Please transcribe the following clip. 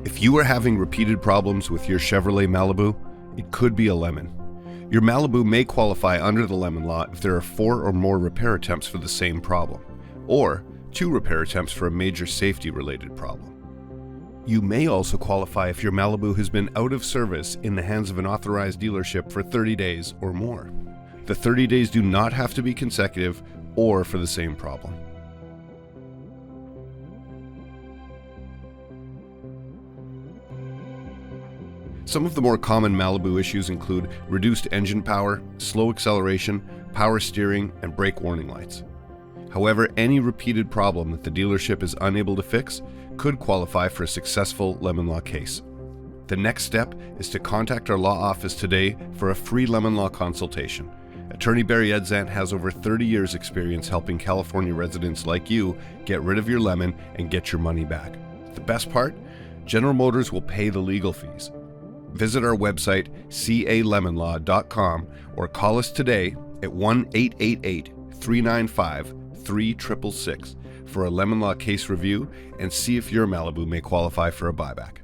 If you are having repeated problems with your Chevrolet Malibu, it could be a lemon. Your Malibu may qualify under the lemon law if there are 4 or more repair attempts for the same problem, or 2 repair attempts for a major safety-related problem. You may also qualify if your Malibu has been out of service in the hands of an authorized dealership for 30 days or more. The 30 days do not have to be consecutive or for the same problem. Some of the more common Malibu issues include reduced engine power, slow acceleration, power steering, and brake warning lights. However, any repeated problem that the dealership is unable to fix could qualify for a successful lemon law case. The next step is to contact our law office today for a free lemon law consultation. Attorney Barry Edzant has over 30 years' experience helping California residents like you get rid of your lemon and get your money back. The best part? General Motors will pay the legal fees. Visit our website, calemonlaw.com, or call us today at 1-888-395-3666 for a lemon law case review and see if your Malibu may qualify for a buyback.